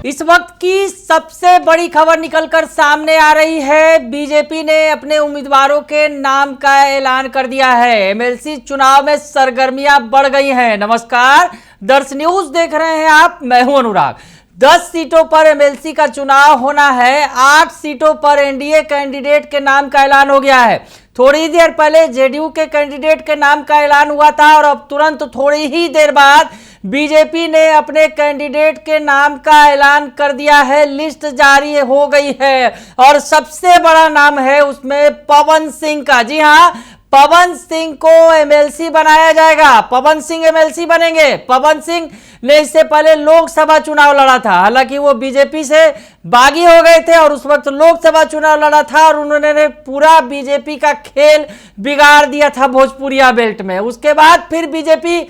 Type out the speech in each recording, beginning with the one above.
इस वक्त की सबसे बड़ी खबर निकलकर सामने आ रही है। बीजेपी ने अपने उम्मीदवारों के नाम का ऐलान कर दिया है। एमएलसी चुनाव में सरगर्मियां बढ़ गई हैं। नमस्कार, दर्श न्यूज देख रहे हैं आप, मैं हूं अनुराग। 10 सीटों पर एमएलसी का चुनाव होना है। 8 सीटों पर एनडीए कैंडिडेट के नाम का ऐलान हो गया है। थोड़ी देर पहले जेडीयू के कैंडिडेट के नाम का ऐलान हुआ था और अब तुरंत थोड़ी ही देर बाद बीजेपी ने अपने कैंडिडेट के नाम का ऐलान कर दिया है। लिस्ट जारी हो गई है और सबसे बड़ा नाम है उसमें पवन सिंह का। जी हां, पवन सिंह को एमएलसी बनाया जाएगा। पवन सिंह एमएलसी बनेंगे। पवन सिंह ने इससे पहले लोकसभा चुनाव लड़ा था, हालांकि वो बीजेपी से बागी हो गए थे और उस वक्त लोकसभा चुनाव लड़ा था और उन्होंने पूरा बीजेपी का खेल बिगाड़ दिया था भोजपुरिया बेल्ट में। उसके बाद फिर बीजेपी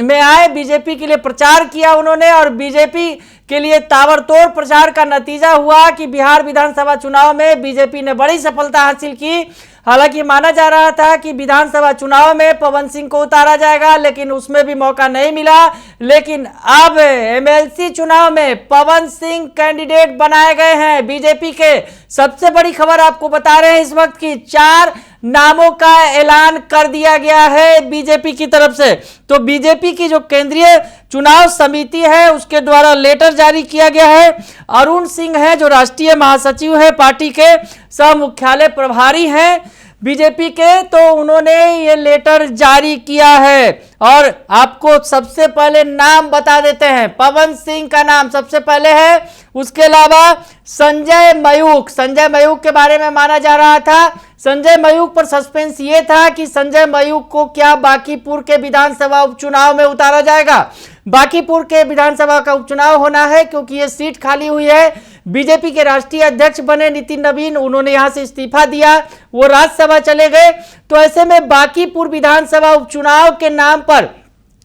में आए, बीजेपी के लिए प्रचार किया उन्होंने और बीजेपी के लिए ताबड़तोड़ प्रचार का नतीजा हुआ कि बिहार विधानसभा चुनाव में बीजेपी ने बड़ी सफलता हासिल की। हालांकि माना जा रहा था कि विधानसभा चुनाव में पवन सिंह को उतारा जाएगा, लेकिन उसमें भी मौका नहीं मिला। लेकिन अब एमएलसी चुनाव में पवन सिंह कैंडिडेट बनाए गए हैं बीजेपी के। सबसे बड़ी खबर आपको बता रहे हैं इस वक्त की 4 नामों का ऐलान कर दिया गया है बीजेपी की तरफ से। तो बीजेपी की जो केंद्रीय चुनाव समिति है उसके द्वारा लेटर जारी किया गया है। अरुण सिंह है जो राष्ट्रीय महासचिव है, पार्टी के सह मुख्यालय प्रभारी हैं बीजेपी के, तो उन्होंने ये लेटर जारी किया है। और आपको सबसे पहले नाम बता देते हैं। पवन सिंह का नाम सबसे पहले है। उसके अलावा संजय मयूख के बारे में माना जा रहा था। संजय मयूख पर सस्पेंस ये था कि संजय मयूख को क्या बांकीपुर के विधानसभा उपचुनाव में उतारा जाएगा। बांकीपुर के विधानसभा का उपचुनाव होना है क्योंकि ये सीट खाली हुई है। बीजेपी के राष्ट्रीय अध्यक्ष बने नितिन नवीन, उन्होंने यहां से इस्तीफा दिया, वो राज्यसभा चले गए। तो ऐसे में बांकीपुर विधानसभा उपचुनाव के नाम पर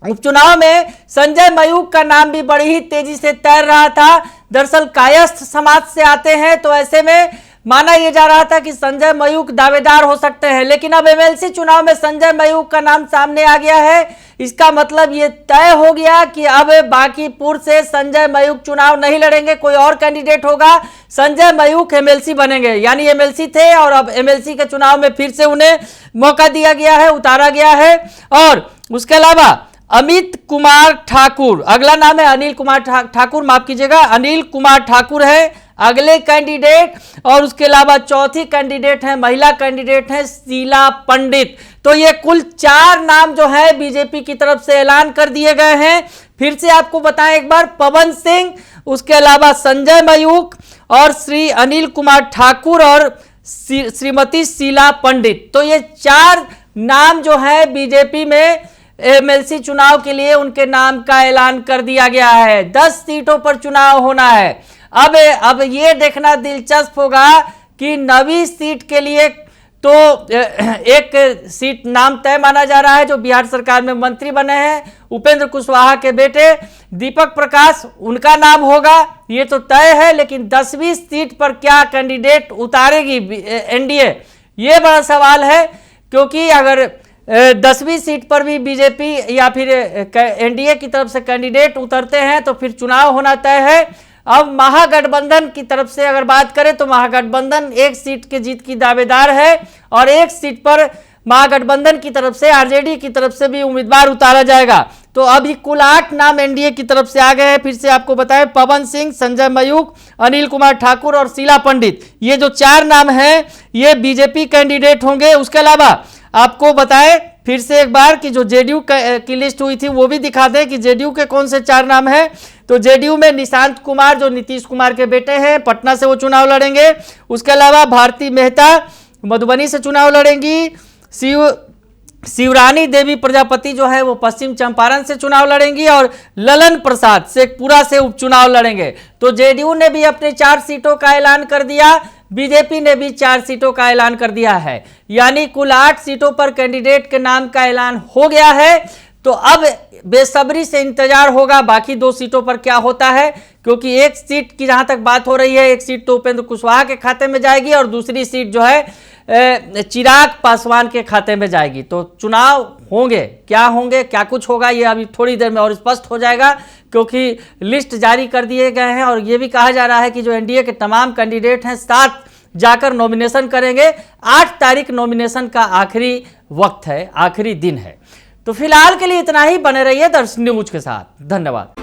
उपचुनाव में संजय मयूख का नाम भी बड़ी ही तेजी से तैर रहा था। दरअसल कायस्थ समाज से आते हैं, तो ऐसे में माना यह जा रहा था कि संजय मयूख दावेदार हो सकते हैं। लेकिन अब एमएलसी चुनाव में संजय मयूख का नाम सामने आ गया है। इसका मतलब ये तय हो गया कि अब बांकीपुर से संजय मयूख चुनाव नहीं लड़ेंगे, कोई और कैंडिडेट होगा। संजय मयूख एमएलसी बनेंगे, यानी एमएलसी थे और अब एमएलसी के चुनाव में फिर से उन्हें मौका दिया गया है, उतारा गया है। और उसके अलावा अमित कुमार ठाकुर, अगला नाम है अनिल कुमार ठाकुर, माफ कीजिएगा, अनिल कुमार ठाकुर है अगले कैंडिडेट। और उसके अलावा चौथी कैंडिडेट है, महिला कैंडिडेट है शीला पंडित। तो ये कुल 4 नाम जो है बीजेपी की तरफ से ऐलान कर दिए गए हैं। फिर से आपको बताएं एक बार, पवन सिंह, उसके अलावा संजय मयूख और श्री अनिल कुमार ठाकुर और श्रीमती शीला पंडित। तो ये 4 नाम जो है बीजेपी में एमएलसी चुनाव के लिए उनके नाम का ऐलान कर दिया गया है। 10 सीटों पर चुनाव होना है। अब ये देखना दिलचस्प होगा कि 9वीं सीट के लिए तो एक सीट नाम तय माना जा रहा है जो बिहार सरकार में मंत्री बने हैं, उपेंद्र कुशवाहा के बेटे दीपक प्रकाश, उनका नाम होगा, ये तो तय है। लेकिन 10वीं सीट पर क्या कैंडिडेट उतारेगी एनडीए, ये बड़ा सवाल है। क्योंकि अगर 10वीं सीट पर भी बीजेपी या फिर एनडीए की तरफ से कैंडिडेट उतरते हैं तो फिर चुनाव होना तय है। अब महागठबंधन की तरफ से अगर बात करें तो महागठबंधन 1 सीट के जीत की दावेदार है और 1 सीट पर महागठबंधन की तरफ से आरजेडी की तरफ से भी उम्मीदवार उतारा जाएगा। तो अभी कुल 8 नाम एनडीए की तरफ से आ गए हैं। फिर से आपको बताएं, पवन सिंह, संजय मयूख, अनिल कुमार ठाकुर और शीला पंडित, ये जो 4 नाम हैं ये बीजेपी कैंडिडेट होंगे। उसके अलावा आपको बताएं फिर से एक बार कि जो जेडीयू की लिस्ट हुई थी वो भी दिखा दें कि जेडीयू के कौन से 4 नाम हैं। तो जेडीयू में निशांत कुमार जो नीतीश कुमार के बेटे हैं, पटना से वो चुनाव लड़ेंगे। उसके अलावा भारती मेहता मधुबनी से चुनाव लड़ेंगी। शिवरानी देवी प्रजापति जो है वो पश्चिम चंपारण से चुनाव लड़ेंगी और ललन प्रसाद शेखपुरा से उपचुनाव लड़ेंगे। तो जेडीयू ने भी अपने 4 सीटों का ऐलान कर दिया, बीजेपी ने भी 4 सीटों का ऐलान कर दिया है, यानी कुल 8 सीटों पर कैंडिडेट के नाम का ऐलान हो गया है। तो अब बेसब्री से इंतजार होगा बाकी 2 सीटों पर क्या होता है, क्योंकि 1 सीट की जहां तक बात हो रही है, 1 सीट तो उपेंद्र कुशवाहा के खाते में जाएगी और दूसरी सीट जो है चिराग पासवान के खाते में जाएगी। तो चुनाव होंगे, क्या कुछ होगा ये अभी थोड़ी देर में और स्पष्ट हो जाएगा, क्योंकि लिस्ट जारी कर दिए गए हैं और ये भी कहा जा रहा है कि जो एनडीए के तमाम कैंडिडेट हैं 7 जाकर नॉमिनेशन करेंगे। 8 तारीख नॉमिनेशन का आखिरी वक्त है, आखिरी दिन है। तो फिलहाल के लिए इतना ही। बने रहिए दर्शन न्यूज के साथ। धन्यवाद।